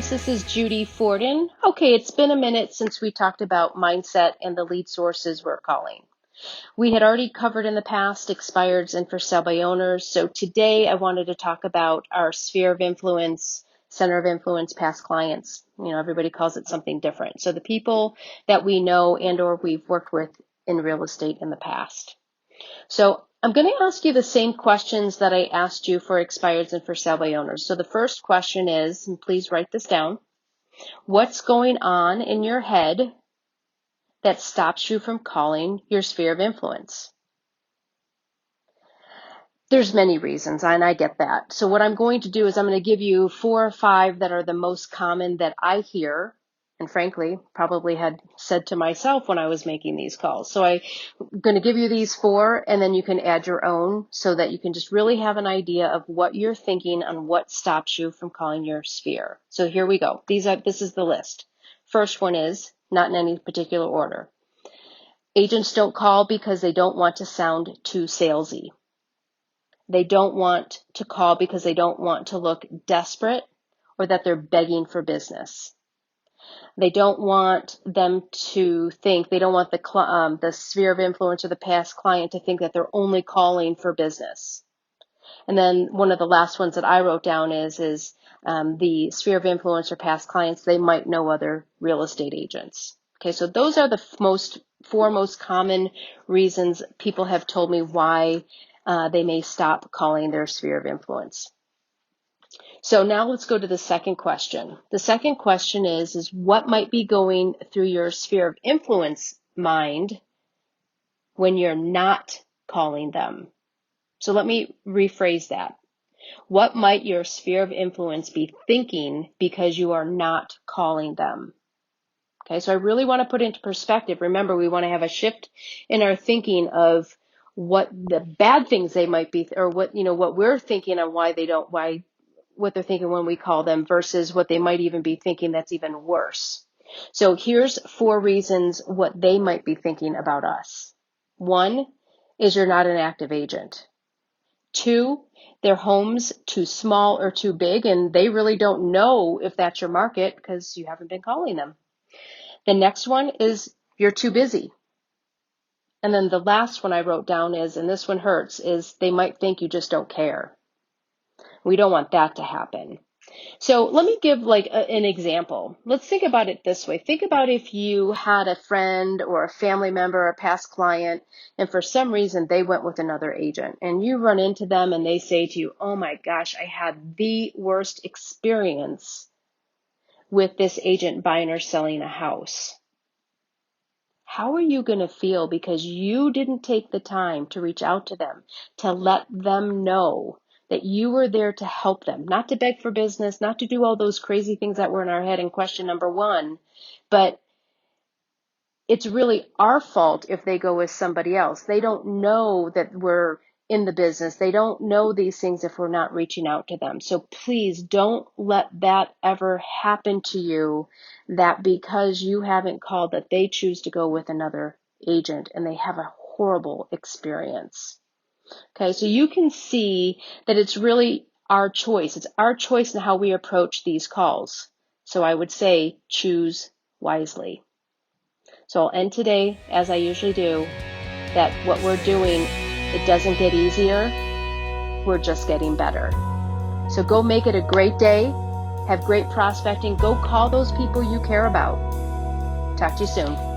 guys, this is Judy Fordon. Okay, it's been a minute since we talked about mindset and the lead sources we're calling. We had already covered in the past expireds and for sale by owners. So today I wanted to talk about our sphere of influence, center of influence, past clients. You know, everybody calls it something different. So the people that we know and or we've worked with in real estate in the past. So I'm going to ask you the same questions that I asked you for expireds and for sale by owners. So the first question is, and please write this down, what's going on in your head that stops you from calling your sphere of influence? There's many reasons, and I get that. So what I'm going to do is I'm going to give you 4 or 5 that are the most common that I hear, and frankly, probably had said to myself when I was making these calls. So I'm going to give you these 4, and then you can add your own so that you can just really have an idea of what you're thinking on what stops you from calling your sphere. So here we go. This is the list. First one is, not in any particular order, agents don't call because they don't want to sound too salesy. They don't want to call because they don't want to look desperate or that they're begging for business. They don't want them to think, they don't want the sphere of influence or the past client to think that they're only calling for business. And then one of the last ones that I wrote down is the sphere of influence or past clients, they might know other real estate agents. Okay, so those are the 4 most common reasons people have told me why they may stop calling their sphere of influence. So now let's go to the second question. The second question is what might be going through your sphere of influence mind when you're not calling them? So let me rephrase that. What might your sphere of influence be thinking because you are not calling them? Okay, so I really want to put into perspective. Remember, we want to have a shift in our thinking of what the bad things they might be, or what we're thinking on what they're thinking when we call them versus what they might even be thinking that's even worse. So here's 4 reasons what they might be thinking about us. 1 is you're not an active agent. 2, their home's too small or too big, and they really don't know if that's your market because you haven't been calling them. The next one is you're too busy. And then the last one I wrote down is, and this one hurts, is they might think you just don't care. We don't want that to happen. So let me give an example. Let's think about it this way. Think about if you had a friend or a family member or a past client, and for some reason they went with another agent, and you run into them and they say to you, oh my gosh, I had the worst experience with this agent buying or selling a house. How are you going to feel because you didn't take the time to reach out to them, to let them know that you were there to help them, not to beg for business, not to do all those crazy things that were in our head in question number 1, but it's really our fault if they go with somebody else. They don't know that we're in the business. They don't know these things if we're not reaching out to them. So please don't let that ever happen to you, that because you haven't called that they choose to go with another agent and they have a horrible experience. Okay, so you can see that it's really our choice. It's our choice in how we approach these calls. So I would say choose wisely. So I'll end today, as I usually do, that what we're doing, it doesn't get easier. We're just getting better. So go make it a great day. Have great prospecting. Go call those people you care about. Talk to you soon.